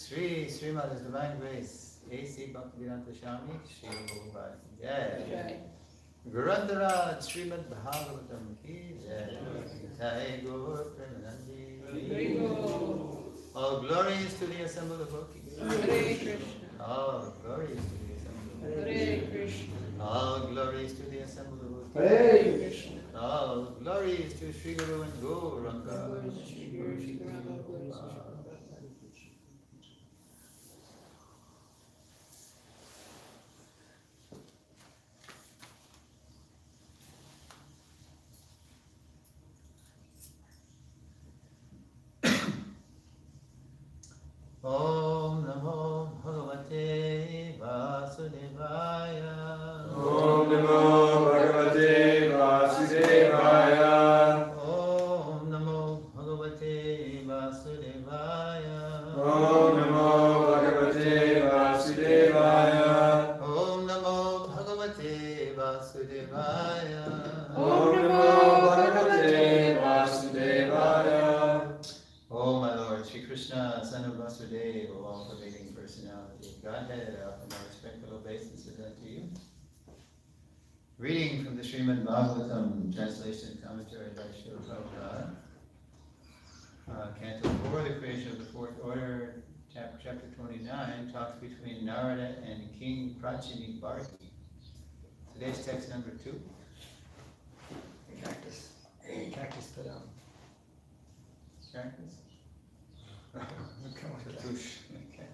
Srimad His Divine Grace, A.C. Bhaktivinoda Swami, Shri Prabhupada ki Jai. Gurandharaj Srimad Bhagavatam ki Jai. Jai Gaur Premanandi. All glories to the assembled devotees. Hare Krishna. All glories to the assembled devotees. Hare Krishna. All glories to the assembled devotees. Hare Krishna. All glories to Sri Guru and Gauranga. Om Namo Bhagavate Vasudevaya. Om Namo Bhagavate Vasudevaya. Om Namo Bhagavate Vasudevaya. Om Namo Bhagavate Vasudevaya. Om Namo Bhagavate Vasudevaya. Om Namo Bhagavate Vasudevaya. O my Lord, Sri Krishna, Son of Vasudeva, all-pervading personality of Godhead, I offer my respectful obeisances unto you. Reading from the Srimad Bhagavatam, translation and commentary by Srila Prabhupada. Canto 4, the creation of the fourth order, chapter 29, talks between Narada and King Prachini Bharati. Today's text number 2. Cactus. Cactus put out. Cactus? Cactus. Okay.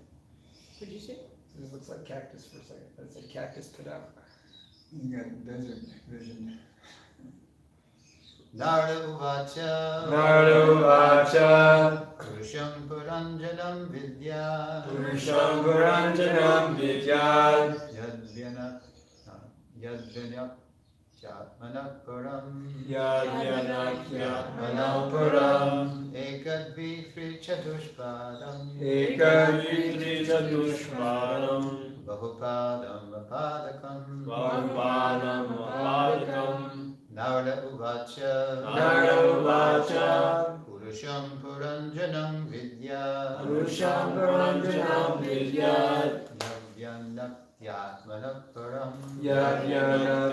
What did you say? This looks like cactus for a second. That's a cactus put out. You got desert vision. Narada Uvacha. Narada Uvacha. Purusham Puranjanam Vidya. Purusham Puranjanam Vidyad. Yadvyanak Jatmanapuram. Yadvyanak Yatmanapuram. Ekadvitri Chatushpadam. Ekadvitri Chatushpadam. Bahupadam Apadakam. Bahupadam Apadakam. Narada Uvacha. Narada Uvacha. Purusham Puranjanam Vidya. Purusham Puranjanam Vidyad. Yadvyanak Yadvyanak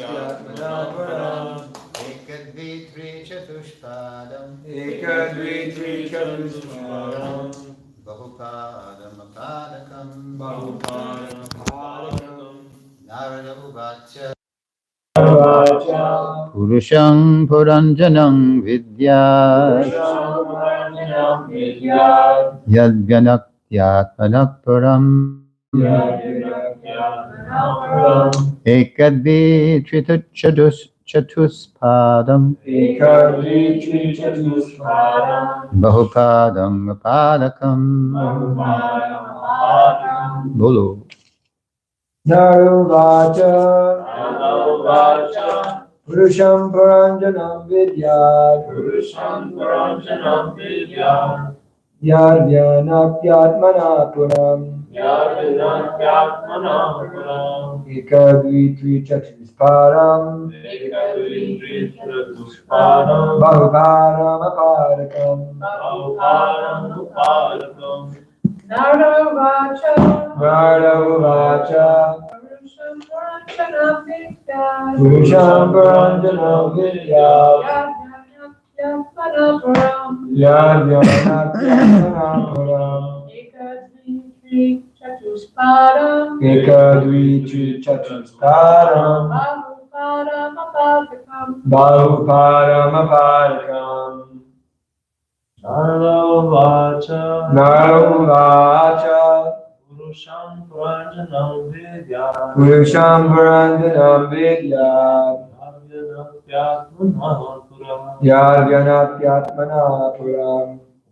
Yatmanapuram. Ekadvitri Chatushpadam. Ekadvitri Chatushpadam. Bahupadam Apadakam. Bahupadam Apadakam. Narada Uvacha. Uvacha. Purusham Puranjanam Vidya. Purusham Puranjanam Vidyad. Yadvyanak Yatmanapuram. Yadvyanak Yatmanapuram. Ekadvitri Chatuspadam. Ekadvitri Chatushpadam. Bahupadam Apadakam. Bahupadam Apadakam. Bolo. Naruvacha. Naruvacha. Purusham Puranjanam Vidyad. Purusham Puranjanam Vidyad. Yadvyanak Yatmanapuram. Yadvyanak Yatmanapuram. Ekadvitri Chatushpadam. Ekadvitri Chatushpadam. Bahupadam Apadakam. Bahupadam Apadakam. Naruvacha. Naruvacha. Purusham Puranjanam Vidyad. Purusham Puranjanam Vidyad. Yadvyanak Yatmanapuram. Yadvyanak Yatmanapuram. Ekadvitri Chatushpadam. Ekadvitri Chatushpadam. Bahupadam Apadakam. Bahupadam Apadakam. Naruvacha. Naruvacha. Purusham Puranjanam Vidyad. Purusham Puranjanam Vidyad. Yadvyanak Yatmanapuram. Yadvyanak Yatmanapuram.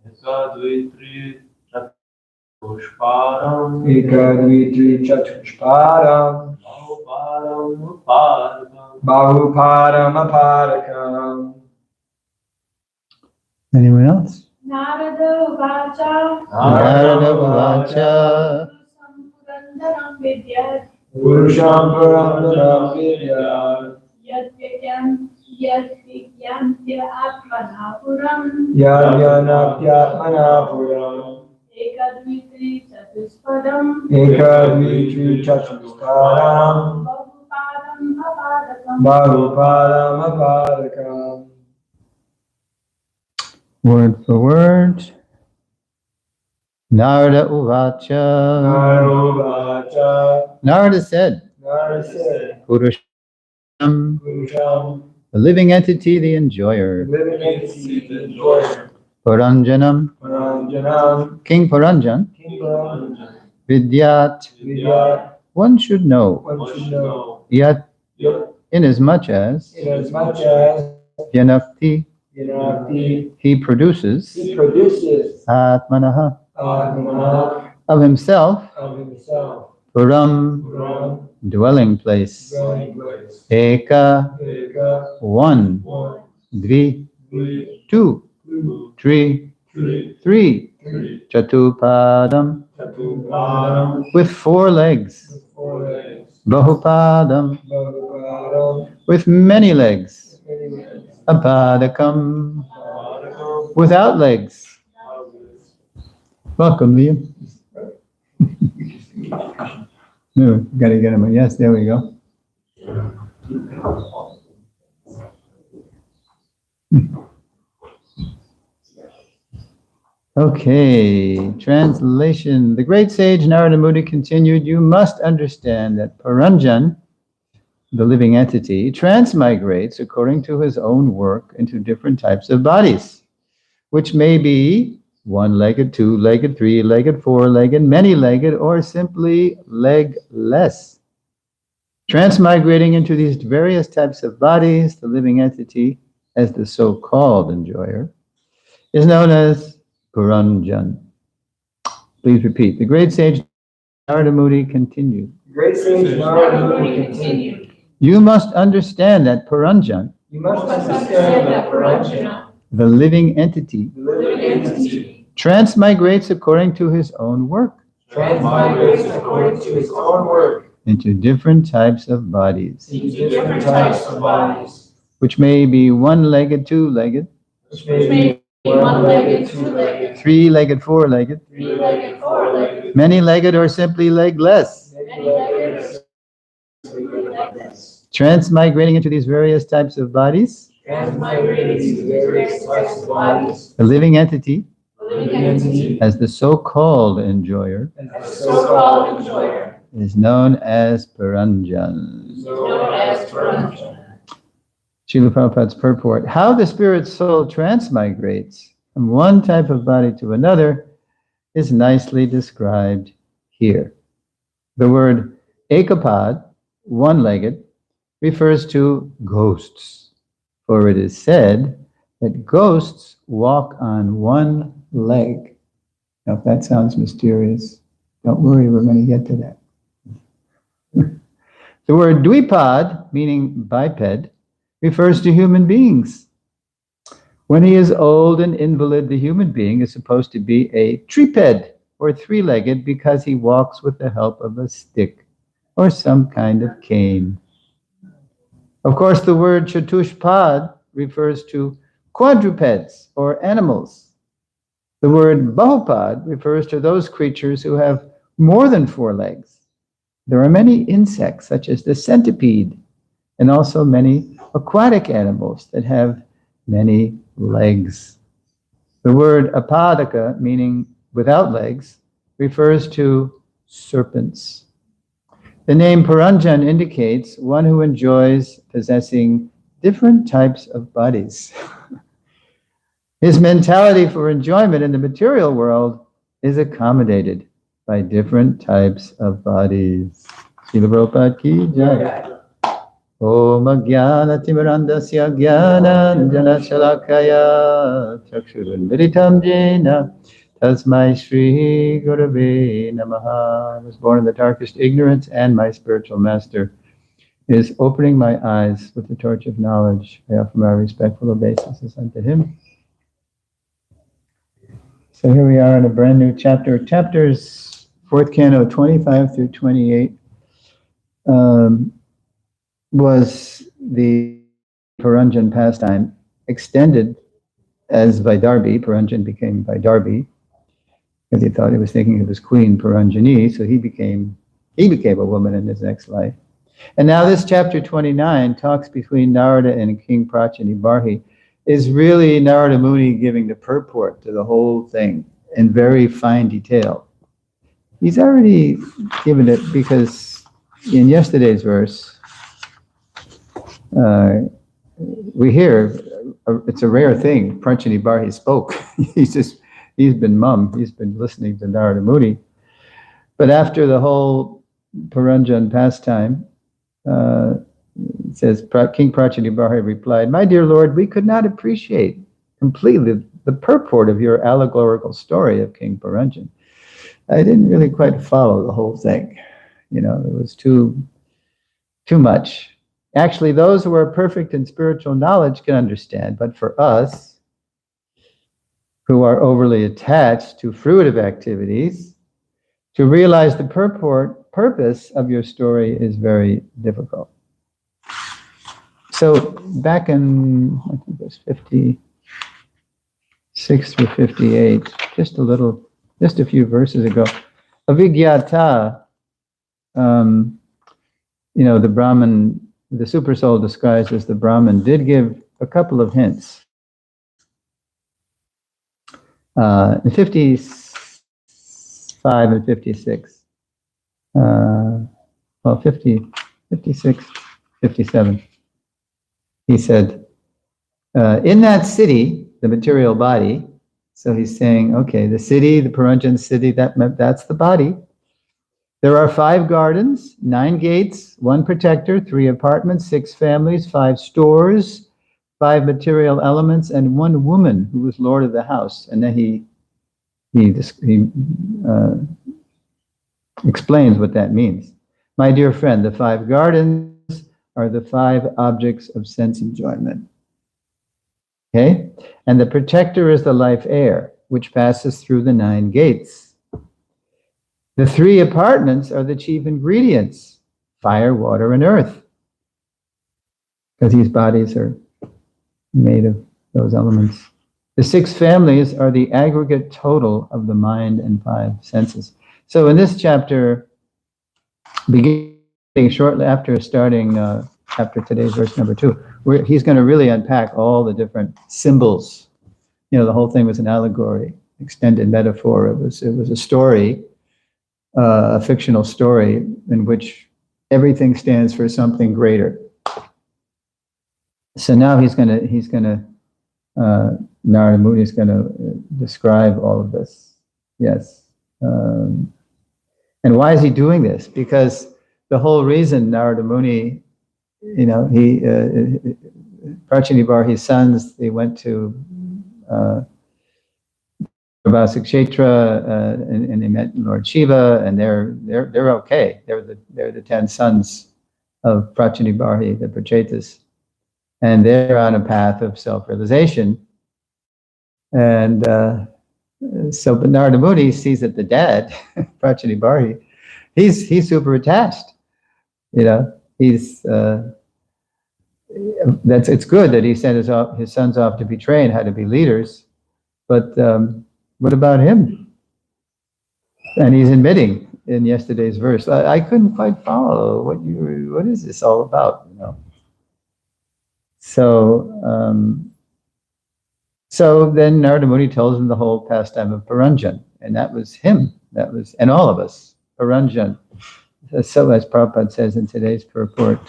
Ekadvitri Chatushpadam. Ekadvitri Chatushpadam. Bahupadam Apadakam. Bahupadam Apadakam. Anyone else? Narada Uvacha. Narada Uvacha. Puranjanam Vidyad. Purusham Puranjanam Vidyad. Yadvyanak Yatmanapuram. Yadvyanak Yatmanapuram. Ekadviti Chatuspadam Ekadvitri Chatusparam Bahupadam Apadakam Bahupadam Apadakam. Word for word. Narada Uvacha. Narovacha. Narada said, Narada said, Purusham, Purusham, the living entity, the enjoyer. living entity, the enjoyer. Paranjanam, Paranjanam, King Paranjan. King Paranjan. Vidyat, Vidya, one should know. one should know. Yat, Yet, inasmuch as inasmuch as Vyanakti, Vinati, he produces he produces Atmanaha, Atmana of himself, of himself, Param, Ram, dwelling place. dwelling place. Eka, Eka, one. one, Dvi, three, two. two, Three, three, three. three, Chatupadam, Chatupadam, with four legs. with four legs. Bahupadam, Bahupadam, with many legs. many legs. Apadakam, Padakam, without legs. Welcome, Liam. No, gotta get him. Yes, there we go. Okay, translation. The great sage Narada Muni continued, you must understand that Paranjan, the living entity, transmigrates according to his own work into different types of bodies, which may be one-legged, two-legged, three-legged, four-legged, many-legged, or simply legless. Transmigrating into these various types of bodies, the living entity, as the so-called enjoyer, is known as Puranjan. Please repeat. The great sage Narada Muni continued. Great sage Narada Muni continued. You must understand that Puranjan, You must understand that Paranjan, the living entity, the living entity, transmigrates according to his own work transmigrates according to his own work into different types of bodies, into different types of bodies, which may be one-legged, two-legged, which may be one-legged, two-legged, three-legged, four-legged, three-legged, four-legged, many-legged, or simply legless. many-legged, Transmigrating into these various types of bodies, transmigrating into various types of bodies, the living entity, the living entity, as the so-called enjoyer, as the so-called enjoyer, is known as Paranjan. known as Paranjan. Srila Prabhupada's purport. How the spirit soul transmigrates from one type of body to another is nicely described here. The word ekapad, one-legged, refers to ghosts, for it is said that ghosts walk on one leg. Now, if that sounds mysterious, don't worry, we're going to get to that. The word dvipad, meaning biped, refers to human beings. When he is old and invalid, the human being is supposed to be a triped, or three-legged, because he walks with the help of a stick or some kind of cane. Of course, the word chatushpad refers to quadrupeds or animals. The word bahupad refers to those creatures who have more than four legs. There are many insects, such as the centipede, and also many aquatic animals that have many legs. The word apadaka, meaning without legs, refers to serpents. The name Paranjan indicates one who enjoys possessing different types of bodies. His mentality for enjoyment in the material world is accommodated by different types of bodies. Srila Prabhupada ki jai. Om Jnana Timirandasya Jnananjana Shalakaya Chakshurunviritam Jena Tasmai Shri Gurave Namaha. I was born in the darkest ignorance, and my spiritual master is opening my eyes with the torch of knowledge. I offer my respectful obeisances unto him. So here we are in a brand new chapter. Chapters, 4th canto, 25 through 28. Was the Paranjan pastime extended as Vaidarbi. Paranjan became Vaidarbi. because he thought he was thinking of his queen Puranjani, so he became a woman in his next life. And now this chapter 29, talks between Narada and King Prachani Barhi, is really Narada Muni giving the purport to the whole thing in very fine detail. He's already given it, because in yesterday's verse, we hear, it's a rare thing, Prachani Barhi spoke. he's been mum, he's been listening to Narada Muni. But after the whole Puranjan pastime, it says, King Prachani Barhi replied, "My dear Lord, we could not appreciate completely the purport of your allegorical story of King Puranjan. I didn't really quite follow the whole thing. It was too much. Actually, those who are perfect in spiritual knowledge can understand, but for us, who are overly attached to fruitive activities, to realize the purpose of your story is very difficult." So back in, I think it was 56 through 58, just a few verses ago, Avigyata, the Brahman, the super soul disguised as the Brahman, did give a couple of hints. In 55 and 56, 56, 57, he said, in that city, the material body, so he's saying, okay, the city, the Puranjan city, that's the body. There are 5 gardens, 9 gates, 1 protector, 3 apartments, 6 families, 5 stores, 5 material elements, and 1 woman who was lord of the house. And then he explains what that means. My dear friend, the 5 gardens are the 5 objects of sense enjoyment. Okay? And the protector is the life air, which passes through the 9 gates. The 3 apartments are the chief ingredients, fire, water, and earth. Because these bodies are made of those elements. The 6 families are the aggregate total of the mind and 5 senses. So in this chapter, beginning shortly after starting, after today's verse number 2, he's going to really unpack all the different symbols. The whole thing was an allegory, extended metaphor. It was a story, a fictional story in which everything stands for something greater. So now Narada Muni is going to describe all of this. Yes. And why is he doing this? Because the whole reason Narada Muni, Prachani Barhi's sons, they went to Prabhasik Kshetra and they met Lord Shiva, and they're okay. They're the 10 sons of Prachani Barhi, the Prachetas, and they're on a path of self-realization. And but Narada Muni sees that the dad, Prachani Barhi, he's super attached. It's good that he sent his sons off to be trained how to be leaders, but what about him? And he's admitting in yesterday's verse, I couldn't quite follow what is this all about, So then Narada Muni tells him the whole pastime of Puranjan, and that was him, and all of us, Puranjan. So as Prabhupada says in today's purport,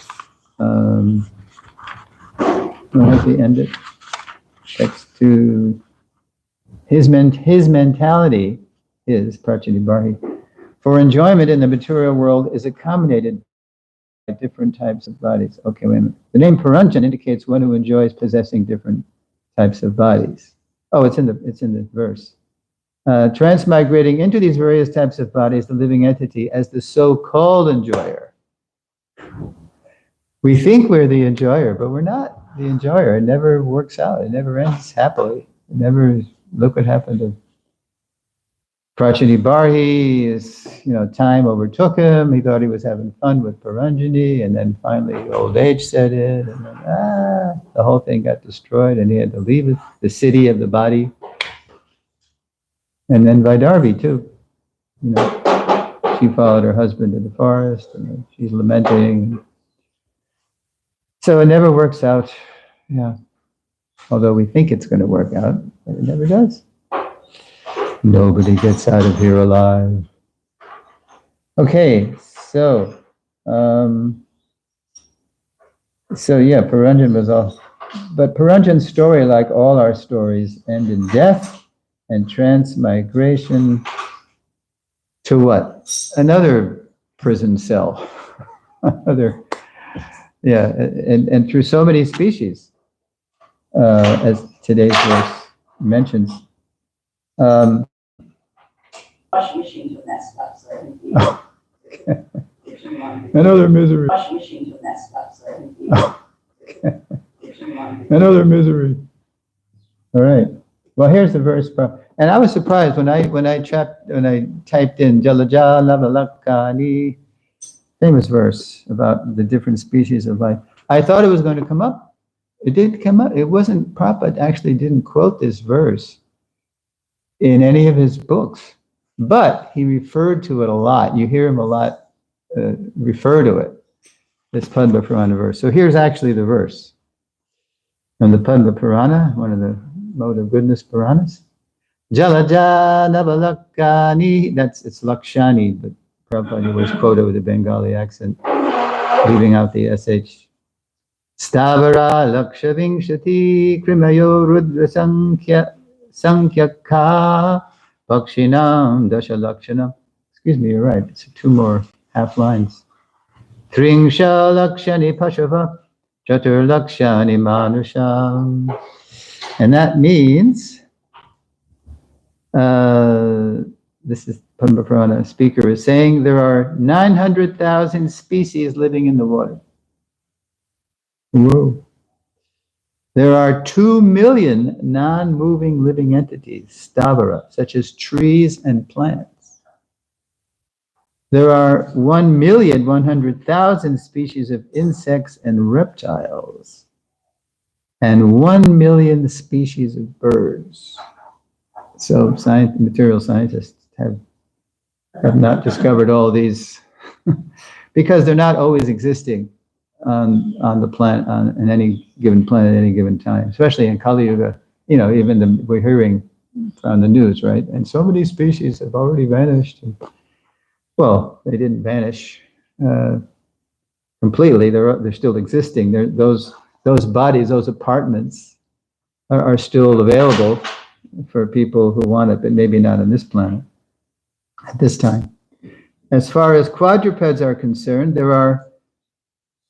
where has he ended? Text to his mentality is Prachani Barhi. For enjoyment in the material world is accommodated by different types of bodies. Okay, wait a minute. The name Puranjan indicates one who enjoys possessing different types of bodies. Oh, it's in the verse. Transmigrating into these various types of bodies, the living entity, as the so-called enjoyer. We think we're the enjoyer, but we're not the enjoyer. It never works out. It never ends happily. Look what happened to Prachani Barhi. Time overtook him. He thought he was having fun with Puranjani, and then finally old age set in, and then the whole thing got destroyed, and he had to leave the city of the body. And then Vaidarbhi too. You know, she followed her husband to the forest, and she's lamenting. So it never works out. Yeah. Although we think it's going to work out, but it never does. Nobody gets out of here alive. Okay, so Puranjan was off. But Puranjan's story, like all our stories, end in death and transmigration to what? Another prison cell. And through so many species, as today's verse mentions. Washing machines with that stuff, so Another misery. washing machines with that stuff, so Another misery. All right. Well, here's the verse. And I was surprised when I typed in Jalaja Lavalakani, famous verse about the different species of life. I thought it was going to come up. It didn't come up. It wasn't. Prabhupada actually didn't quote this verse in any of his books, but he referred to it a lot. You hear him a lot refer to it. This Padma Purana verse. So here's actually the verse. From the Padma Purana, one of the Mode of Goodness Puranas. Jalaja Navalakani, it's Lakshani, but Prabhupada was quoted with a Bengali accent, leaving out the SH. Stavara Lakshavingshati Krimayo Rudra Sankhya Bakshinam Dasha Lakshanam. Excuse me, you're right. It's two more half lines. Tringsha Lakshani Pashava Chatur Lakshani Manusham. And that means, this is Padma Purana speaker is saying, there are 900,000 species living in the water. Whoa. There are 2 million non-moving living entities, stavara, such as trees and plants. There are 1,100,000 species of insects and reptiles, and 1 million species of birds. So material scientists have not discovered all these because they're not always existing on the planet, on any given planet at any given time, especially in Kali Yuga. You know, even we're hearing on the news, right? And so many species have already vanished. Well, they didn't vanish completely. They're still existing. Those bodies, those apartments are still available for people who want it, but maybe not on this planet at this time. As far as quadrupeds are concerned, there are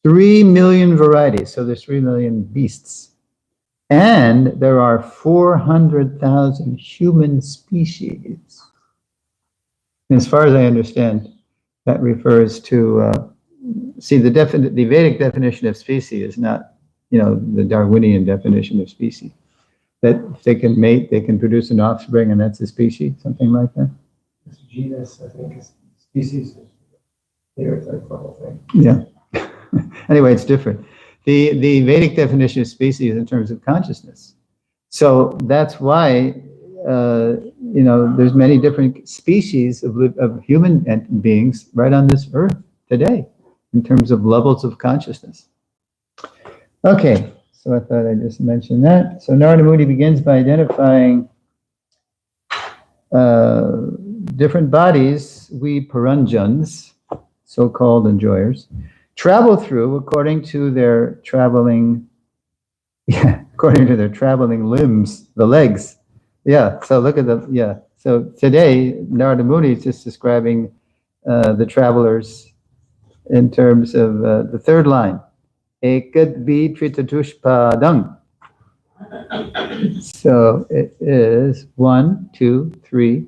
3 million varieties, so there's 3 million beasts. And there are 400,000 human species. As far as I understand, that refers to, the Vedic definition of species is not, the Darwinian definition of species. That if they can mate, they can produce an offspring, and that's a species, something like that. It's genus, I think, is species. There's that whole thing. Yeah. Anyway, it's different. The Vedic definition of species in terms of consciousness. So that's why, there's many different species of human beings right on this earth today in terms of levels of consciousness. Okay, so I thought I'd just mention that. So Narada Muni begins by identifying different bodies we Puranjans, so-called enjoyers, travel through according to their traveling limbs, the legs. Yeah, so look at so today, Narada Muni is just describing the travelers in terms of the third line. Ekad vitritushpadam. So it is 1, 2, 3,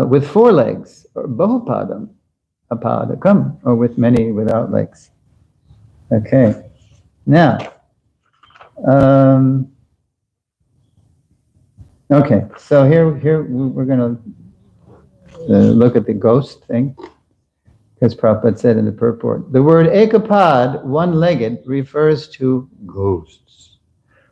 with 4 legs, or bahupadam, apadakam, or with many without legs. Okay, now, okay, so here we're going to look at the ghost thing, because Prabhupada said in the purport, the word ekapad, one-legged, refers to ghosts.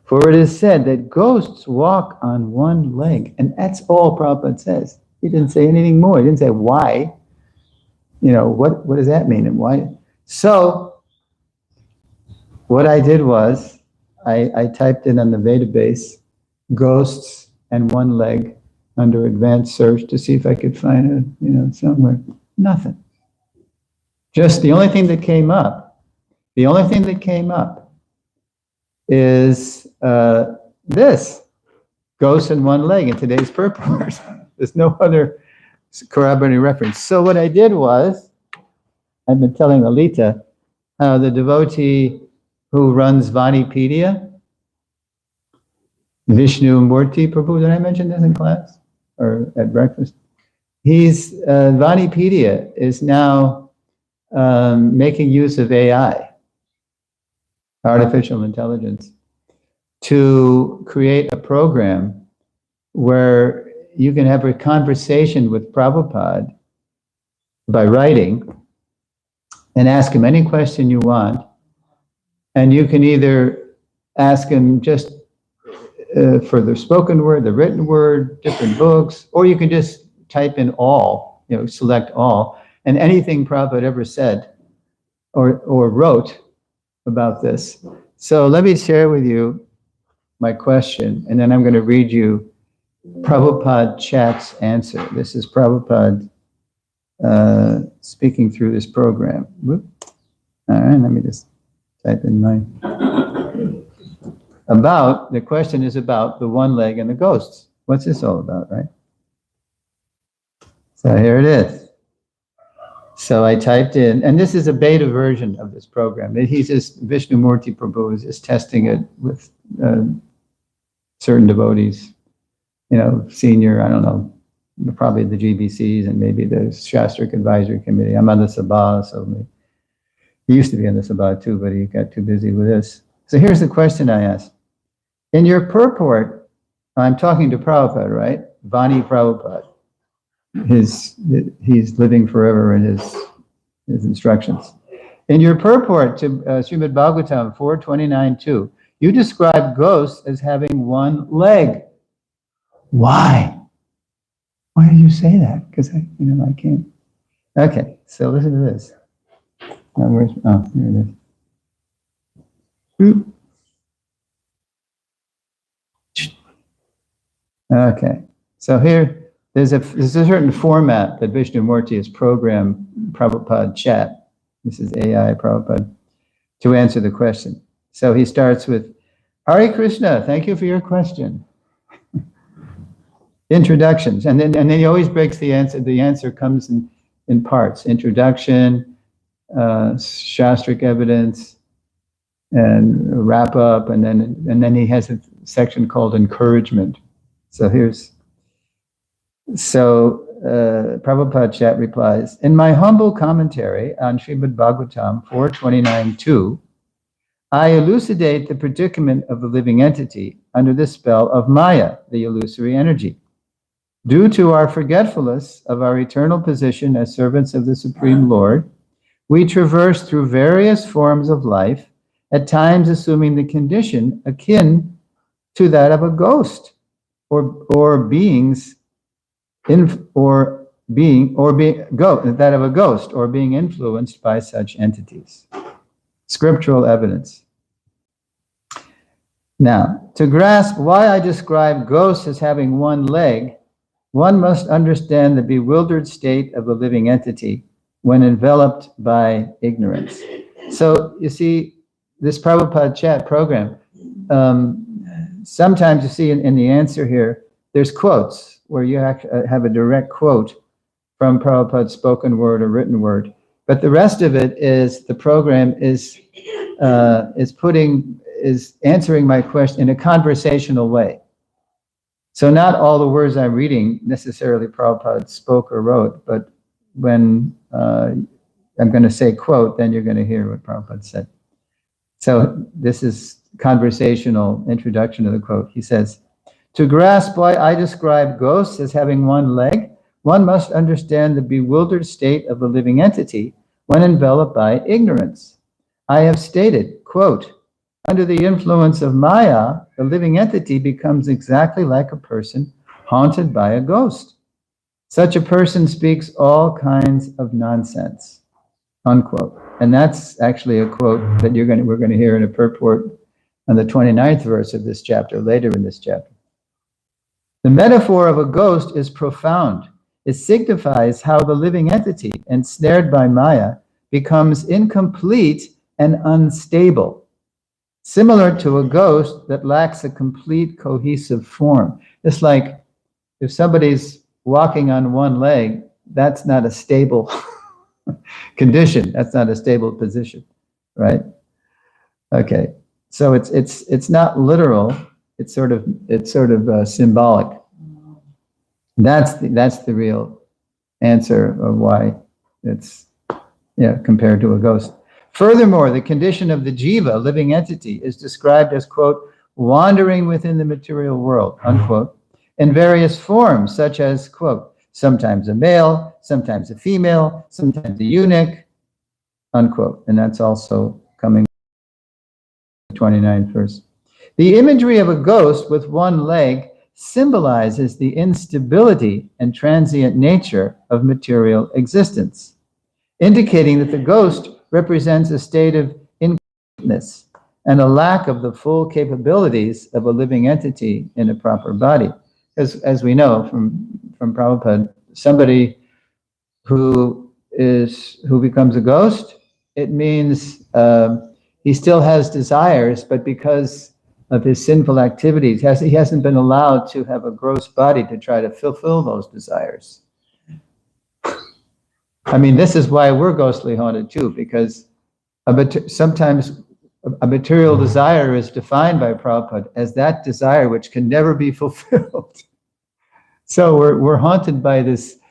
For it is said that ghosts walk on one leg. And that's all Prabhupada says. He didn't say anything more. He didn't say why. What does that mean and why? So what I did was I typed in on the database ghosts and one leg under advanced search to see if I could find it, somewhere. Nothing. Just the only thing that came up is this, ghosts and one leg in today's purport. There's no other corroborating reference. So what I did was, I've been telling Alita how the devotee who runs Vanipedia, Vishnu Murti Prabhu, did I mention this in class or at breakfast? He's, Vanipedia is now making use of AI, artificial intelligence, to create a program where you can have a conversation with Prabhupada by writing and ask him any question you want. And you can either ask him just for the spoken word, the written word, different books, or you can just type in all, select all, and anything Prabhupada ever said or wrote about this. So let me share with you my question, and then I'm going to read you Prabhupada Chat's answer. This is Prabhupada speaking through this program. Whoop. All right, let me just type in mine. The question is about the one leg and the ghosts. What's this all about, right? So here it is. So I typed in, and this is a beta version of this program. He's just, Vishnu Murti Prabhu is just testing it with certain devotees, senior, I don't know, probably the GBCs and maybe the Shastric Advisory Committee. I'm on the Sabha, so he used to be on the Sabha too, but he got too busy with this. So here's the question I asked. In your purport, I'm talking to Prabhupada, right? Vani Prabhupada. He's living forever in his instructions. In your purport to Srimad Bhagavatam 4:29-2, you describe ghosts as having one leg. Why? Why do you say that? Because I can't. Okay, so listen to this. Here it is. Okay, so here there's a certain format that Vishnu Murti has programmed Prabhupada Chat. This is AI Prabhupada to answer the question. So he starts with, Hare Krishna, thank you for your question. Introductions, and then he always breaks the answer. The answer comes in parts: introduction, shastric evidence, and a wrap up, and then he has a section called encouragement. So Prabhupada Chat replies, in my humble commentary on Srimad Bhagavatam 4:29-2, I elucidate the predicament of the living entity under the spell of Maya, the illusory energy. Due to our forgetfulness of our eternal position as servants of the Supreme Lord, we traverse through various forms of life, at times assuming the condition akin to that of a ghost, or being influenced by such entities. Scriptural evidence. Now, to grasp why I describe ghosts as having one leg, one must understand the bewildered state of a living entity when enveloped by ignorance. So, you see, this Prabhupada Chat program, sometimes you see in the answer here, there's quotes where you have a direct quote from Prabhupada's spoken word or written word. But the rest of it is the program is answering my question in a conversational way. So not all the words I'm reading necessarily Prabhupada spoke or wrote, but when I'm going to say quote, then you're going to hear what Prabhupada said. So this is conversational introduction to the quote. He says, to grasp why I describe ghosts as having one leg, one must understand the bewildered state of the living entity when enveloped by ignorance. I have stated, quote, under the influence of Maya, the living entity becomes exactly like a person haunted by a ghost. Such a person speaks all kinds of nonsense, unquote. And that's actually a quote that we're going to hear in a purport on the 29th verse of this chapter, later in this chapter. The metaphor of a ghost is profound. It signifies how the living entity, ensnared by Maya, becomes incomplete and unstable, similar to a ghost that lacks a complete cohesive form. It's like if somebody's walking on one leg, that's not a stable condition. That's not a stable position, right? Okay, so it's not literal. It's sort of symbolic. That's the real answer of why it's compared to a ghost. Furthermore, the condition of the jiva, living entity, is described as, quote, wandering within the material world, unquote, in various forms, such as, quote, sometimes a male, sometimes a female, sometimes a eunuch, unquote. And that's also coming in the 29th verse. The imagery of a ghost with one leg symbolizes the instability and transient nature of material existence, indicating that the ghost represents a state of incompleteness and a lack of the full capabilities of a living entity in a proper body. As we know from Prabhupada, somebody who becomes a ghost, it means he still has desires, but because of his sinful activities, he hasn't been allowed to have a gross body to try to fulfill those desires. I mean, this is why we're ghostly haunted too, because sometimes a material desire is defined by Prabhupada as that desire which can never be fulfilled. So we're haunted by this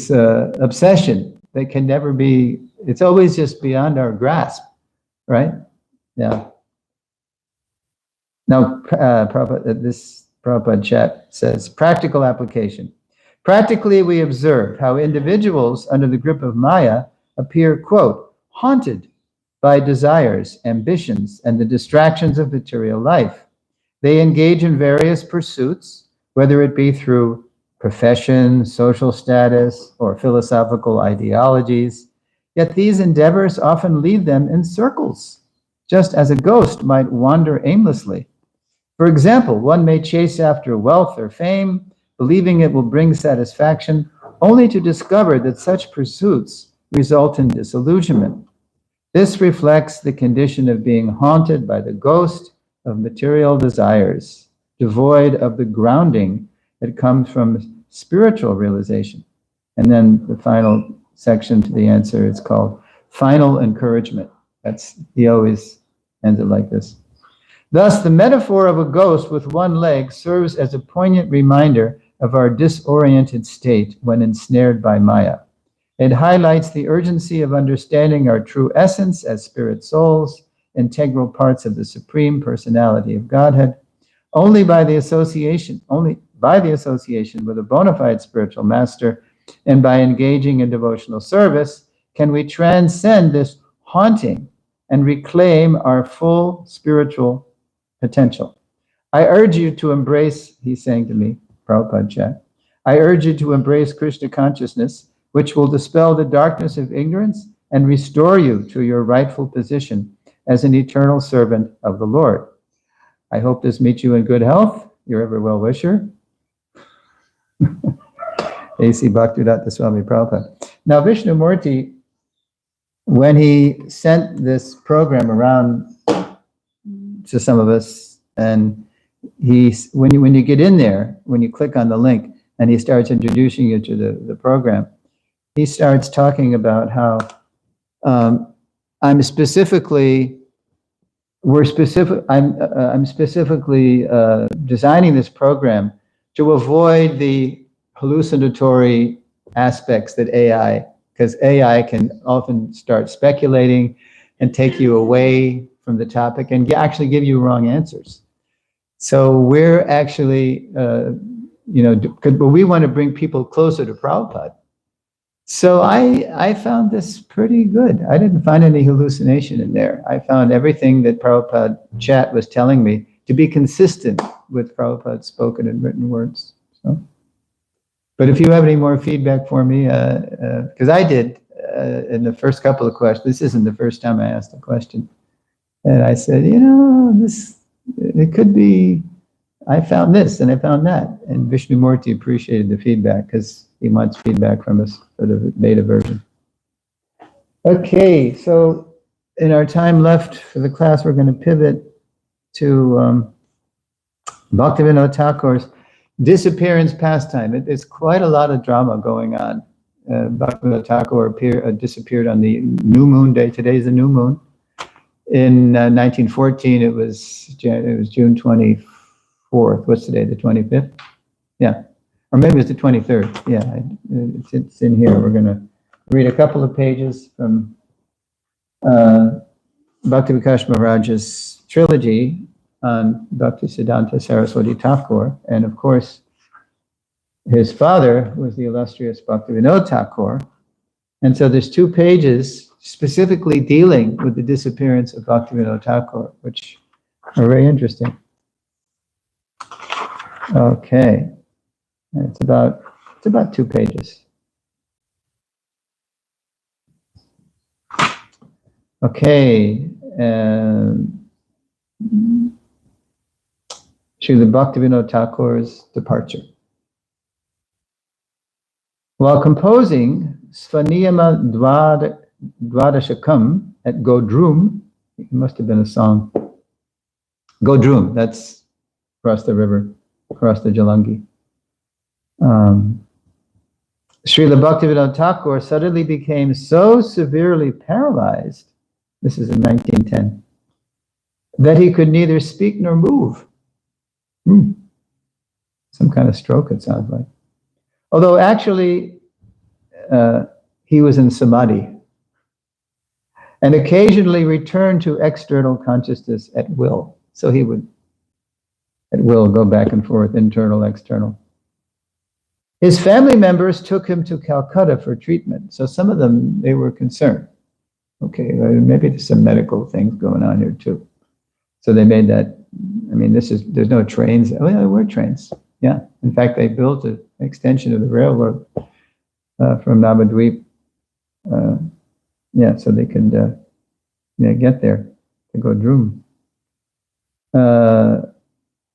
obsession that can never be. It's always just beyond our grasp, right? Yeah. Now, this Prabhupada chat says, practical application. Practically, we observe how individuals under the grip of Maya appear, quote, haunted by desires, ambitions, and the distractions of material life. They engage in various pursuits, whether it be through profession, social status, or philosophical ideologies. Yet these endeavors often lead them in circles, just as a ghost might wander aimlessly. For example, one may chase after wealth or fame, believing it will bring satisfaction, only to discover that such pursuits result in disillusionment. This reflects the condition of being haunted by the ghost of material desires, devoid of the grounding that comes from spiritual realization. And then the final section to the answer is called final encouragement. He always ends it like this. Thus, the metaphor of a ghost with one leg serves as a poignant reminder of our disoriented state when ensnared by Maya. It highlights the urgency of understanding our true essence as spirit souls, integral parts of the Supreme Personality of Godhead. Only by the association with a bona fide spiritual master and by engaging in devotional service can we transcend this haunting and reclaim our full spiritual potential. I urge you to embrace, he's saying to me, Prabhupada chat, I urge you to embrace Krishna consciousness, which will dispel the darkness of ignorance and restore you to your rightful position as an eternal servant of the Lord. I hope this meets you in good health. Your ever well-wisher, A.C. Bhaktivinoda Swami Prabhupada. Now, Vishnumurti, when he sent this program around to some of us, and when you get in there, when you click on the link, and he starts introducing you to the program, he starts talking about how I'm specifically designing this program to avoid the hallucinatory aspects that because AI can often start speculating and take you away from the topic and actually give you wrong answers. So we're actually, but we want to bring people closer to Prabhupada. So I found this pretty good. I didn't find any hallucination in there. I found everything that Prabhupada Chat was telling me to be consistent with Prabhupada's spoken and written words. So, but if you have any more feedback for me, because I did in the first couple of questions, this isn't the first time I asked a question, and I said, it could be, I found this and I found that, and Vishnumurti appreciated the feedback because he wants feedback from us for the beta version. Okay, so in our time left for the class, we're going to pivot to Bhaktivinoda Thakur's disappearance pastime. There's quite a lot of drama going on. Bhaktivinoda Thakur disappeared on the new moon day. Today's the new moon. In 1914, it was June 24th. What's today? The 25th? Yeah. Or maybe it's the 23rd. Yeah, it's in here. We're going to read a couple of pages from Bhakti Vikas Maharaj's trilogy on Bhaktisiddhanta Saraswati Thakur. And of course, his father was the illustrious Bhaktivinoda Thakur. And so there's 2 pages specifically dealing with the disappearance of Bhaktivinoda Thakur, which are very interesting. Okay. It's about 2 pages. Okay. Srila Bhaktivinoda Thakur's departure. While composing Svaniyama Dwadashakam at Godrum, it must have been a song. Godrum, that's across the river, across the Jalangi. Srila Bhaktivinoda Thakur suddenly became so severely paralyzed, this is in 1910, that he could neither speak nor move. Some kind of stroke, it sounds like. Although actually, he was in samadhi and occasionally returned to external consciousness at will. So he would, at will, go back and forth, internal, external. His family members took him to Calcutta for treatment. So some of them, they were concerned. Okay, maybe there's some medical things going on here too. So they made that, there's no trains. Oh yeah, there were trains. Yeah. In fact, they built an extension of the railroad from Navadvip. So they could get there to Godrum.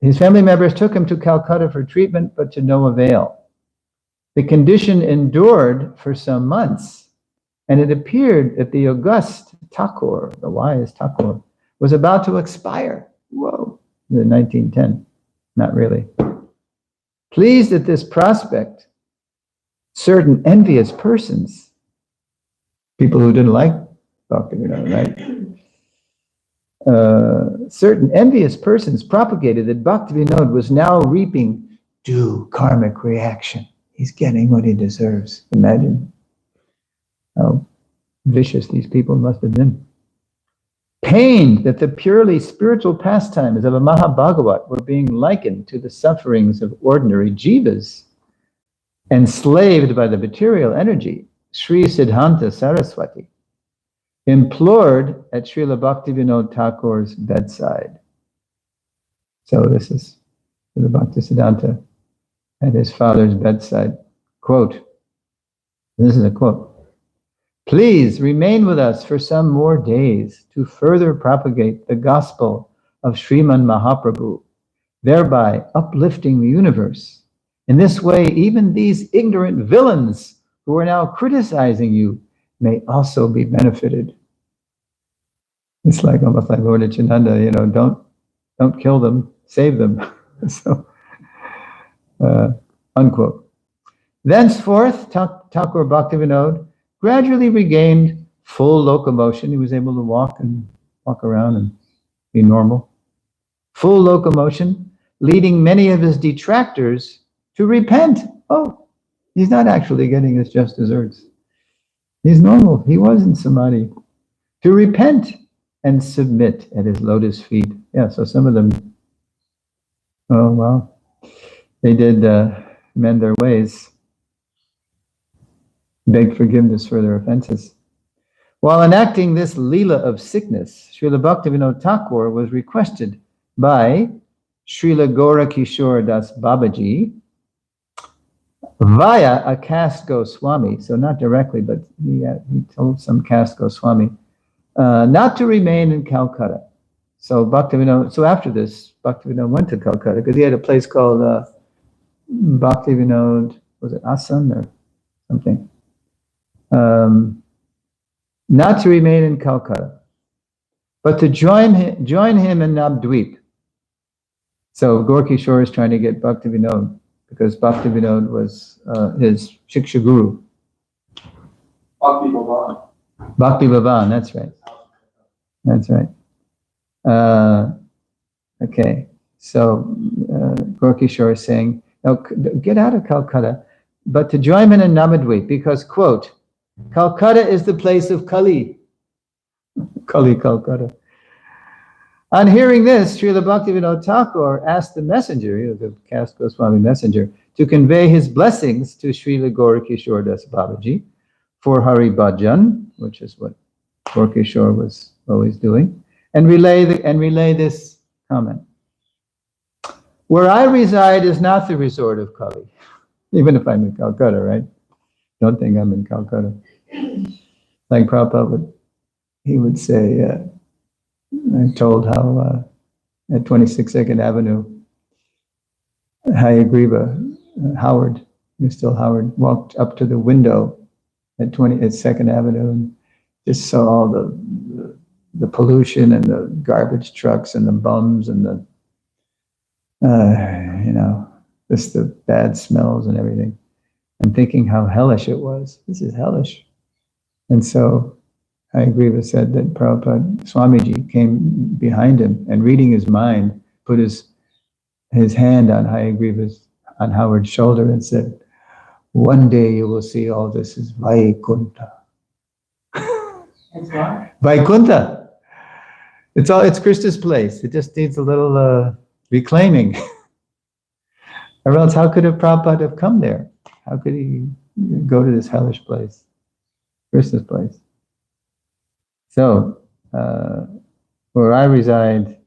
His family members took him to Calcutta for treatment, but to no avail. The condition endured for some months, and it appeared that the august Thakur, the wise Thakur, was about to expire. Whoa, in 1910. Not really. Pleased at this prospect, certain envious persons, people who didn't like Bhaktivinoda, right? Certain envious persons propagated that Bhaktivinoda was now reaping due karmic reaction. He's getting what he deserves. Imagine how vicious these people must have been. Pained that the purely spiritual pastimes of a Mahabhagavat were being likened to the sufferings of ordinary jivas, enslaved by the material energy, Sri Siddhanta Saraswati implored at Srila Bhaktivinoda Thakur's bedside. So this is the Bhaktisiddhanta at his father's bedside. Quote, this is a quote, "Please remain with us for some more days to further propagate the gospel of Sriman Mahaprabhu, thereby uplifting the universe. In this way, even these ignorant villains who are now criticizing you may also be benefited." It's like almost like Lord Nityananda, don't kill them, save them. So, unquote. Thenceforth, Thakur Bhaktivinoda gradually regained full locomotion. He was able to walk around and be normal. Full locomotion, leading many of his detractors to repent. Oh, he's not actually getting his just desserts. He's normal. He was in samadhi. To repent and submit at his lotus feet. Yeah, so some of them, oh well, they did mend their ways. beg forgiveness for their offenses. While enacting this Leela of sickness, Srila Bhaktivinoda Thakur was requested by Srila Gaura Kishore Das Babaji via a caste Goswami, so not directly, but he told some caste Goswami not to remain in Calcutta. So after this, Bhaktivinoda went to Calcutta because he had a place called Bhaktivinoda, was it Assam or something? Not to remain in Calcutta, but to join him in Navdvip. So Gaura is trying to get Bhaktivinoda because Bhaktivinoda was his Shiksha Guru. Bhakti Bhavan, that's right. That's right. Okay, so Gaura is saying, no, get out of Calcutta, but to join him in Navadvip because, quote, Calcutta is the place of Kali. Kali, Calcutta. On hearing this, Srila Bhaktivinoda Thakur asked the messenger, the caste Goswami messenger, to convey his blessings to Srila Gaura Kishore Das Babaji for Hari Bhajan, which is what Gaura Kishore was always doing, and relay this comment. Where I reside is not the resort of Kali, even if I'm in Calcutta, right? Don't think I'm in Calcutta. Like Prabhupada he would say, I told how at 26th Avenue, Hayagriva, Howard, he was still Howard, walked up to the window at 2nd Avenue and just saw all the pollution and the garbage trucks and the bums and the, just the bad smells and everything. And thinking how hellish it was. This is hellish. And so Hayagriva said that Prabhupada, Swamiji came behind him and reading his mind, put his hand on on Howard's shoulder and said, one day you will see all this is Vaikuntha. It's what? Vaikuntha. It's Krishna's place. It just needs a little reclaiming. Or else how could a Prabhupada have come there? How could he go to this hellish place? Krishna's place. So, where I reside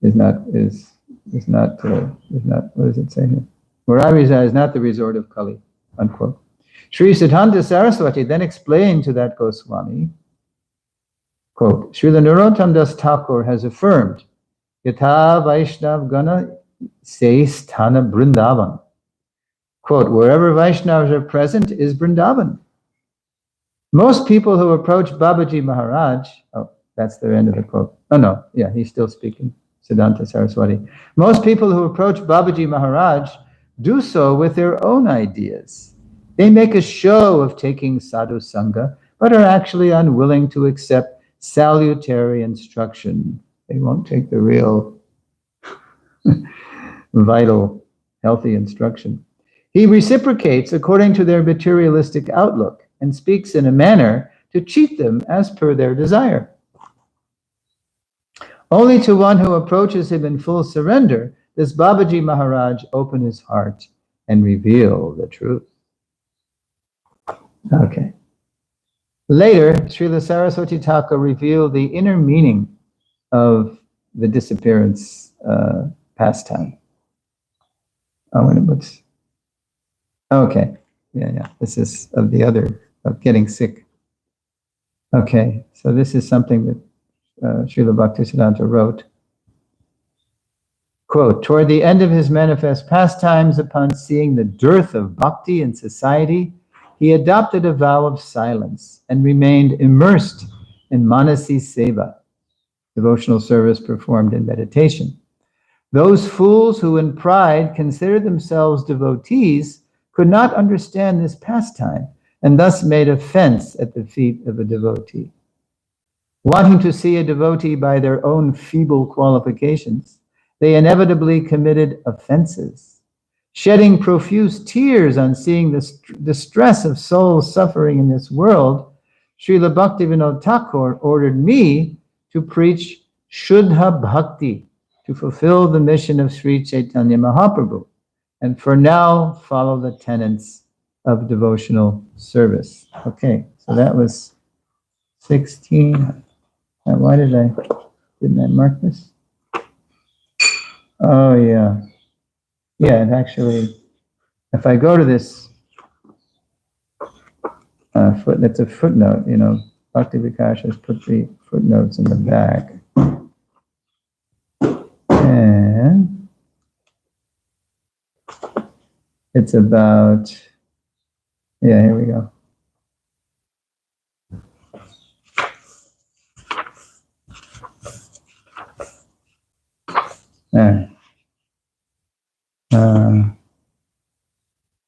is not, what does it say here? Where I reside is not the resort of Kali, unquote. Sri Siddhanta Saraswati then explained to that Goswami, quote, Srila Narottam Das Thakur has affirmed, Yatha Vaishnav Gana Se Sthana Vrindavan. Quote, wherever Vaishnavas are present is Vrindavan. Most people who approach Babaji Maharaj, that's the end of the quote. Oh no, yeah, he's still speaking, Siddhanta Saraswati. Most people who approach Babaji Maharaj do so with their own ideas. They make a show of taking sadhu sangha, but are actually unwilling to accept salutary instruction. They won't take the real vital, healthy instruction. He reciprocates according to their materialistic outlook and speaks in a manner to cheat them as per their desire. Only to one who approaches him in full surrender does Babaji Maharaj open his heart and reveal the truth. Okay. Later, Srila Saraswati Thakur revealed the inner meaning of the disappearance pastime. Okay. Yeah. This is of getting sick. Okay, so this is something that Srila Bhaktisiddhanta wrote. Quote, toward the end of his manifest pastimes, upon seeing the dearth of bhakti in society, he adopted a vow of silence and remained immersed in manasi seva, devotional service performed in meditation. Those fools who in pride consider themselves devotees could not understand this pastime and thus made offense at the feet of a devotee. Wanting to see a devotee by their own feeble qualifications, they inevitably committed offenses. Shedding profuse tears on seeing the distress of souls suffering in this world, Srila Bhaktivinoda Thakur ordered me to preach Shuddha Bhakti to fulfill the mission of Sri Chaitanya Mahaprabhu, and for now follow the tenets of devotional service. Okay, so that was 16. Why didn't I mark this? Oh, yeah. Yeah, and actually, if I go to this that's a footnote, Bhakti Vikash has put the footnotes in the back. And it's about, here we go. All right.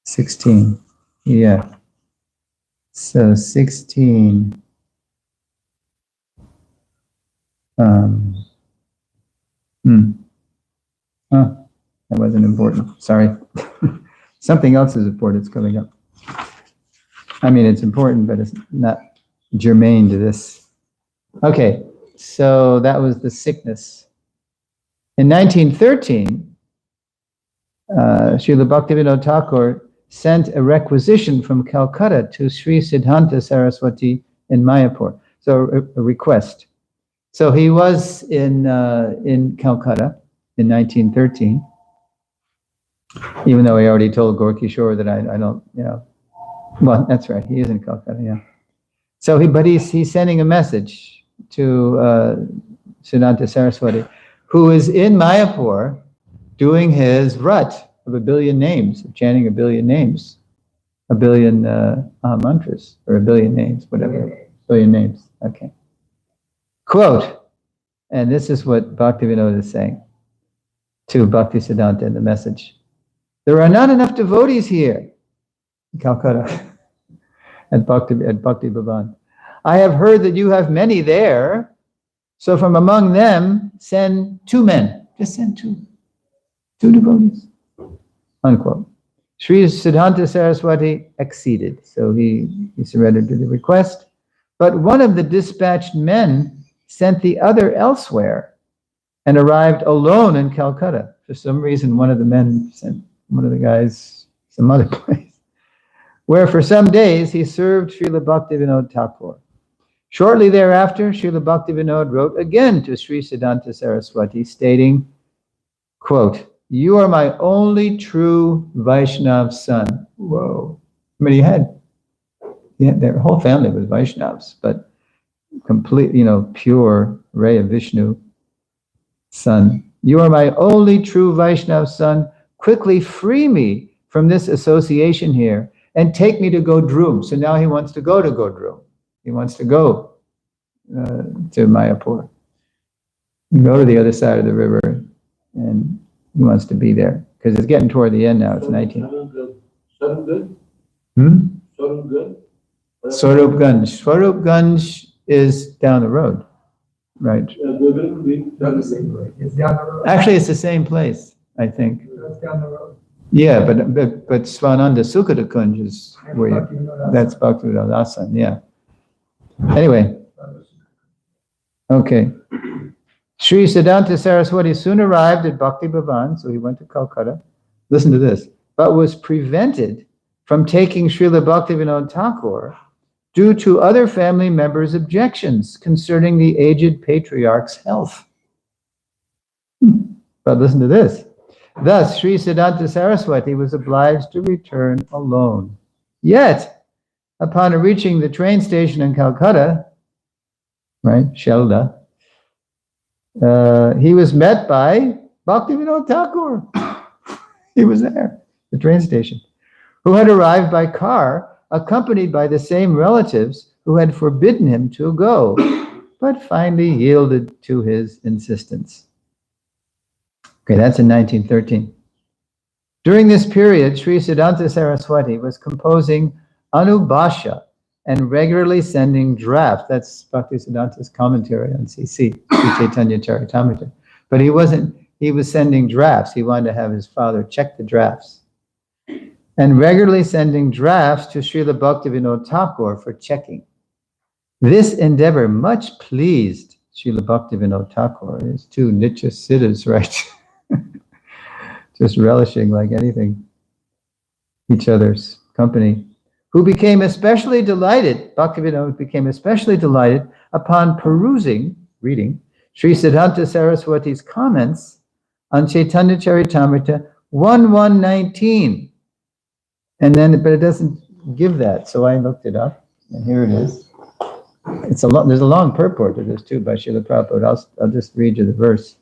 16. Yeah. So 16. That wasn't important. Sorry. Something else is important. It's coming up. I mean, it's important, but it's not germane to this. Okay. So that was the sickness. In 1913, Srila Bhaktivinoda Thakur sent a requisition from Calcutta to Sri Siddhanta Saraswati in Mayapur. So a request. So he was in Calcutta in 1913, even though he already told Gaur-Kishore that I don't, well, that's right, he is in Calcutta, yeah. So he's sending a message to Siddhanta Saraswati, who is in Mayapur doing his vrat of 1 billion names, chanting 1 billion names, 1 billion mantras, or 1 billion names, whatever, 1 billion names, okay. Quote, and this is what Bhaktivinoda is saying to Bhakti Siddhanta in the message. There are not enough devotees here in Calcutta at Bhakti Bhavan. I have heard that you have many there, so from among them, send 2 men. Just send 2 devotees. Unquote. Sri Siddhanta Saraswati acceded, so he surrendered to the request. But one of the dispatched men sent the other elsewhere and arrived alone in Calcutta. For some reason, one of the men sent one of the guys some other place, where for some days he served Srila Bhaktivinoda Thakur. Shortly thereafter, Srila Bhaktivinoda wrote again to Sri Siddhanta Saraswati, stating, quote, you are my only true Vaishnav son. Whoa. I mean, their whole family was Vaishnavs, but complete, pure ray of Vishnu son. You are my only true Vaishnav son. Quickly free me from this association here and take me to Godrum. So now he wants to go to Godrum. He wants to go to Mayapur. Go to the other side of the river, and he wants to be there because it's getting toward the end now. It's 19. Swarupganj. Swarupganj is down the road, right? It's down the road. Actually, it's the same place, I think. It's down the road. Yeah, but Swananda Sukhada Kunj is where that's Bhaktivinoda Asan, yeah. Anyway, okay. Sri Siddhanta Saraswati soon arrived at Bhakti Bhavan, so he went to Calcutta. Listen to this. But was prevented from taking Srila Bhaktivinoda Thakur due to other family members' objections concerning the aged patriarch's health. But listen to this. Thus, Sri Siddhanta Saraswati was obliged to return alone. Yet, upon reaching the train station in Calcutta, right, Shelda, he was met by Bhaktivinoda Thakur. He was there, the train station, who had arrived by car, accompanied by the same relatives who had forbidden him to go, but finally yielded to his insistence. Okay, that's in 1913. During this period, Sri Siddhanta Saraswati was composing Anubhashya and regularly sending drafts. That's Bhakti Siddhanta's commentary on CC, Sri Chaitanya Charitamrita. But he was sending drafts. He wanted to have his father check the drafts. And regularly sending drafts to Srila Bhaktivinoda Thakur for checking. This endeavor much pleased Srila Bhaktivinoda Thakur. His 2 Nitya Siddhas, right? Just relishing like anything, each other's company, who became especially delighted, Bhaktivinoda became especially delighted upon reading, Sri Siddhanta Saraswati's comments on Chaitanya Charitamrita 1.1.19. But it doesn't give that, so I looked it up, and here it is. There's a long purport to this too by Srila Prabhupada. I'll just read you the verse.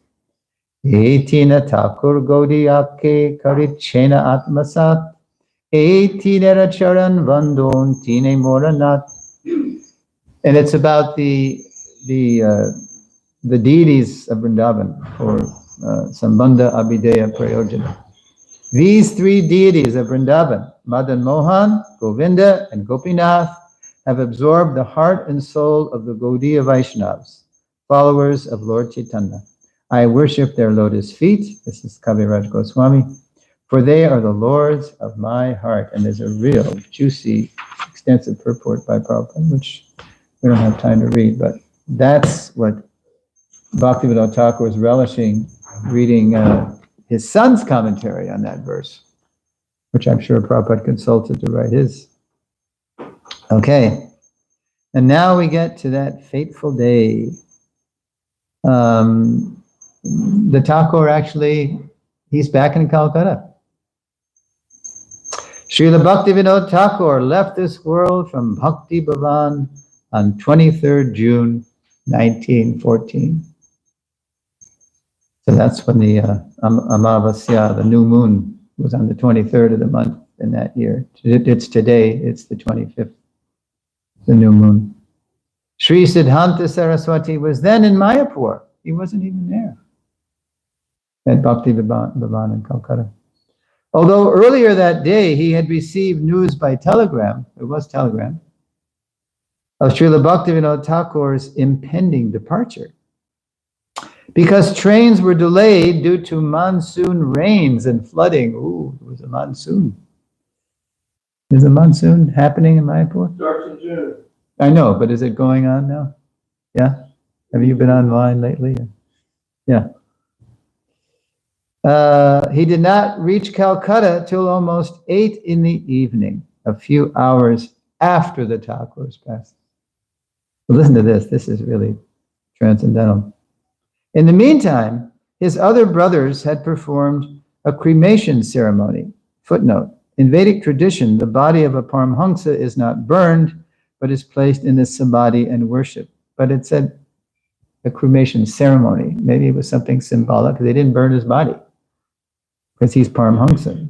Etina Thakur Godi Ake Karichena Atmasat Etinera Charan Vandon Tine Moranat. And it's about the deities of Vrindavan, or Sambandha Abhideya Prayojana. These three deities of Vrindavan, Madan Mohan, Govinda, and Gopinath, have absorbed the heart and soul of the Gaudiya Vaishnavas, followers of Lord Chaitanya. I worship their lotus feet, this is Kaviraj Goswami, for they are the lords of my heart. And there's a real juicy, extensive purport by Prabhupada, which we don't have time to read, but that's what Bhaktivinoda Thakur was relishing reading his son's commentary on that verse, which I'm sure Prabhupada consulted to write his. Okay, and now we get to that fateful day. The Thakur actually, he's back in Calcutta. Srila Bhaktivinoda Thakur left this world from Bhakti Bhavan on 23rd June 1914. So that's when the Amavasya, the new moon, was on the 23rd of the month in that year. It's today, it's the 25th, the new moon. Sri Siddhanta Saraswati was then in Mayapur. He wasn't even there at Bhakti Bhavan in Calcutta. Although earlier that day he had received news by telegram, it was telegram, of Srila Bhaktivinoda Thakur's impending departure. Because trains were delayed due to monsoon rains and flooding. Ooh, it was a monsoon. Is a monsoon happening in Mayapur? Starts in June. I know, but is it going on now? Yeah? Have you been online lately? Yeah. He did not reach Calcutta till almost 8 in the evening, a few hours after the Thakurs passed. But listen to this. This is really transcendental. In the meantime, his other brothers had performed a cremation ceremony. Footnote: in Vedic tradition, the body of a Paramhamsa is not burned, but is placed in the samadhi and worship. But it said a cremation ceremony. Maybe it was something symbolic. They didn't burn his body because he's Paramhamsa.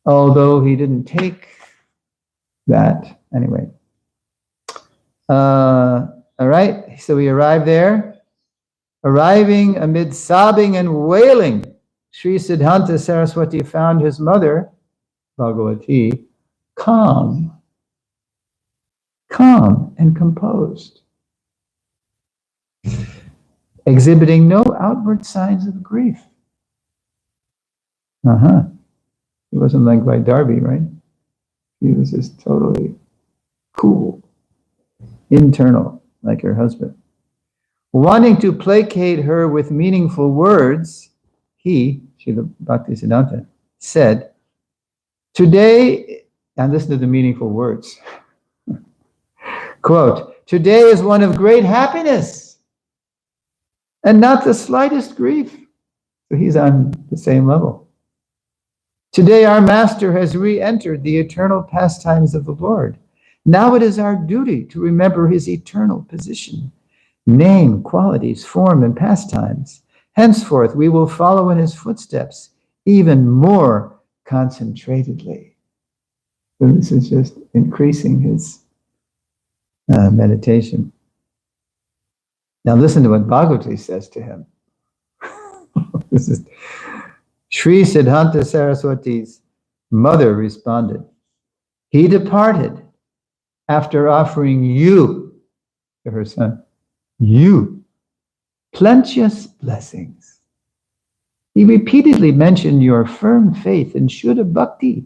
Although he didn't take that. Anyway. All right, so we arrived there. Arriving amid sobbing and wailing, Sri Siddhanta Saraswati found his mother, Bhagavati, calm and composed, exhibiting no outward signs of grief. It wasn't like Darby, right? He was just totally cool, internal, like her husband. Wanting to placate her with meaningful words, he, Srila Bhaktisiddhanta, said, today, and listen to the meaningful words, quote, today is one of great happiness and not the slightest grief. So he's on the same level. Today our master has re-entered the eternal pastimes of the Lord. Now it is our duty to remember his eternal position, name, qualities, form, and pastimes. Henceforth we will follow in his footsteps even more concentratedly. So this is just increasing his meditation. Now listen to what Bhagavati says to him. This is Sri Siddhanta Saraswati's mother responded, he departed after offering you, to her son, you, plenteous blessings. He repeatedly mentioned your firm faith in Shuddha Bhakti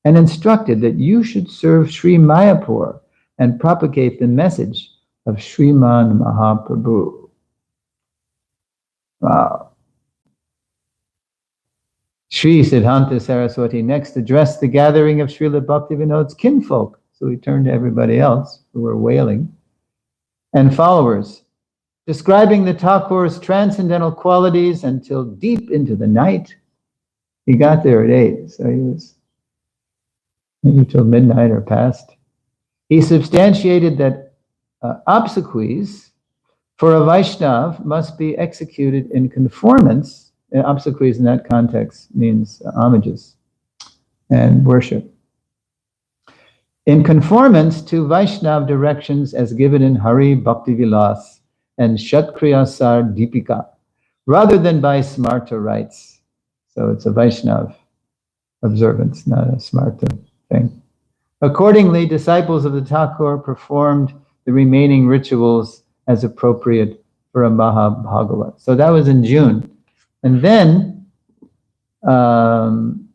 and instructed that you should serve Sri Mayapur and propagate the message of Sriman Mahaprabhu. Wow. Sri Siddhanta Saraswati next addressed the gathering of Srila Bhaktivinoda's kinfolk. So he turned to everybody else who were wailing, and followers, describing the Thakur's transcendental qualities until deep into the night. He got there at 8, so he was maybe till midnight or past. He substantiated that obsequies for a Vaishnav must be executed in conformance. Obsequies in that context means homages and worship. In conformance to Vaishnav directions as given in Hari Bhakti Vilas and Shatkriyasar Deepika, rather than by smarta rites. So it's a Vaishnav observance, not a smarta thing. Accordingly, disciples of the Thakur performed the remaining rituals as appropriate for a Mahabhagavat. So that was in June. And then, on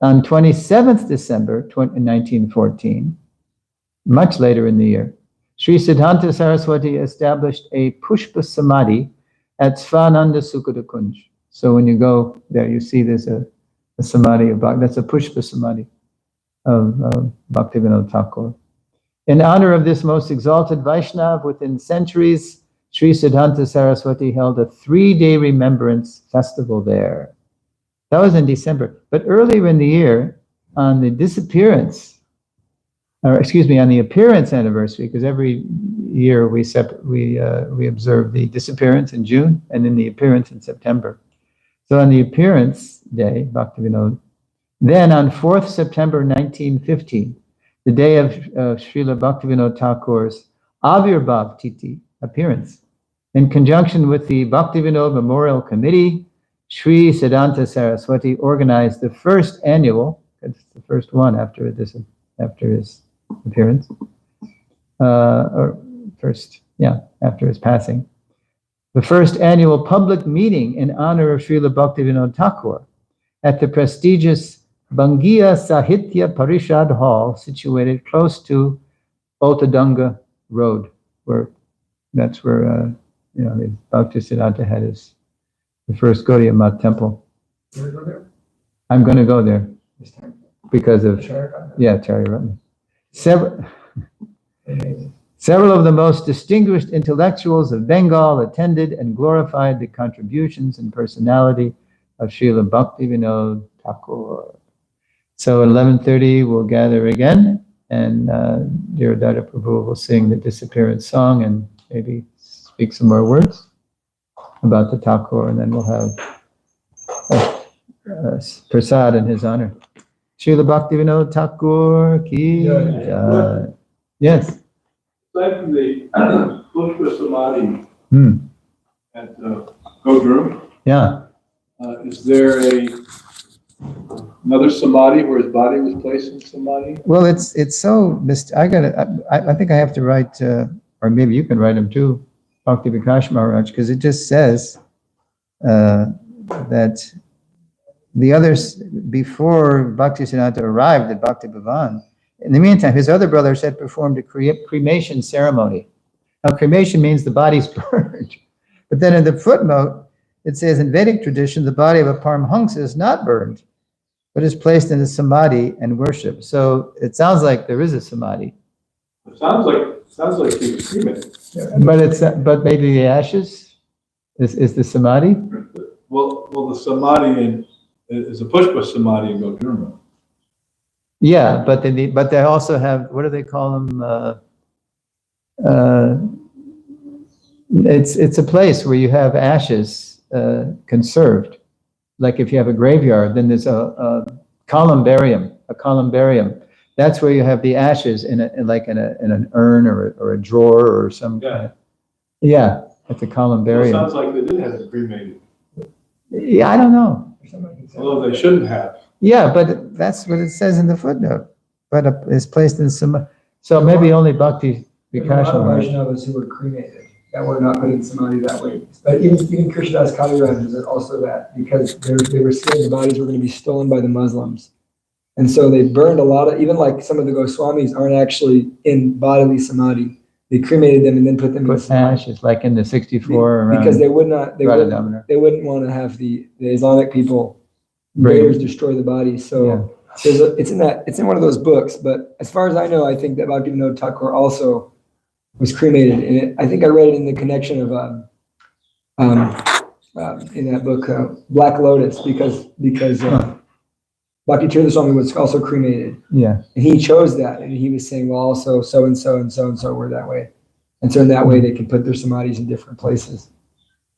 27th December 1914, much later in the year, Sri Siddhanta Saraswati established a Pushpa Samadhi at Svananda Sukata Kunj. So when you go there, you see there's a Samadhi of Bhakti. That's a Pushpa Samadhi of Bhaktivinoda Thakur. In honor of this most exalted Vaishnav within centuries, Sri Siddhanta Saraswati held a 3-day remembrance festival there. That was in December. But earlier in the year, on the disappearance, on the appearance anniversary, because every year we observe the disappearance in June and then the appearance in September. So on the appearance day, Bhaktivinoda, then on 4th September 1915, the day of Srila Bhaktivinoda Thakur's Avirbhav Titi, appearance, in conjunction with the Bhaktivinoda Memorial Committee, Sri Siddhanta Saraswati organized the first annual, it's the first one after his appearance, after his passing, the first annual public meeting in honor of Srila Bhaktivinoda Thakur at the prestigious Bangiya Sahitya Parishad Hall, situated close to Otadanga Road, that's where Bhaktisiddhanta had the first Gaudiya Math temple. You wanna go there? I'm going to go there This time? because of Charya. Several of the most distinguished intellectuals of Bengal attended and glorified the contributions and personality of Srila Bhaktivinoda Thakur. So at 11:30 we'll gather again, and dear Dada Prabhu will sing the disappearance song and maybe speak some more words about the Thakur, and then we'll have prasad in his honor. Srila Bhaktivinoda Thakur ki jai. Yes. Aside from the Pushpa Samadhi at Godrum, is there another Samadhi where his body was placed in Samadhi? Well, it's so. I think I have to write, or maybe you can write them too, Bhakti Vikash Maharaj, because it just says that the others before Bhaktisiddhanta arrived at Bhakti Bhavan. In the meantime, his other brothers had performed a cremation ceremony. Now, cremation means the body's burned. But then in the footnote, it says in Vedic tradition, the body of a Paramhansa is not burned, but is placed in a samadhi and worshipped. So it sounds like there is a samadhi. It sounds like he was cremated. But maybe the ashes is the samadhi? Well, the Samadhi is a Pushpa Samadhi in Godrum. Yeah, but they also have, what do they call them? It's a place where you have ashes conserved. Like if you have a graveyard, then there's a columbarium. That's where you have the ashes in an urn or a drawer or some. Yeah, it's a columbarium. Well, it sounds like they did have it cremated. Yeah, I don't know. Although they shouldn't have. Yeah, but that's what it says in the footnote. But it's placed in some. So maybe only Bhakti Vikash. There were a lot of Vaishnavas who were cremated that were not put in samadhi that way. But even Krishnadas Kaviraj is also that, because they were scared the bodies were going to be stolen by the Muslims. And so they burned a lot of, even like some of the Goswamis aren't actually in bodily samadhi. They cremated them and then put them in samadhi. Ashes, like in the 64. Because they wouldn't want to have the Islamic people invaders destroy the body. So it's in one of those books. But as far as I know, I think that Bhaktivinoda Thakur also was cremated. And I think I read it in the connection of in that book, Black Lotus, because Bhakti Tirtha Swami was also cremated. Yeah. And he chose that, and he was saying, well, also so and so and so and so were that way, and so in that way they can put their samadhis in different places.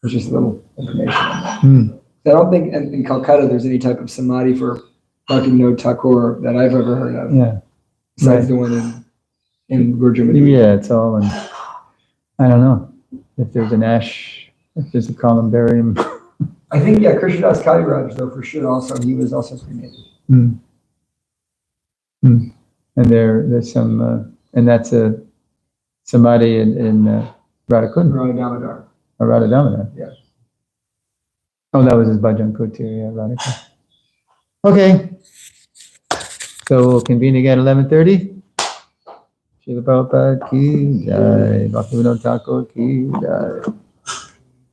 There's just a little information on that. I don't think in Calcutta there's any type of samadhi for Bhaktivinoda Thakur that I've ever heard of. Yeah. Besides the one in Gurjamani. Yeah, it's all in. I don't know if there's an ash, if there's a columbarium. I think Krishnadas Kaviraj though for sure. Also, he was also cremated. And there's some, and that's a samadhi in Radhakund. Radha Damodar. Or Radha Damodar. Yeah. Oh, that was his Bhajan Kutir, yeah, Radhakund. Okay. So we'll convene again at 11:30. Srila Prabhupada ki jai, Bhaktivinoda Thakur ki jai.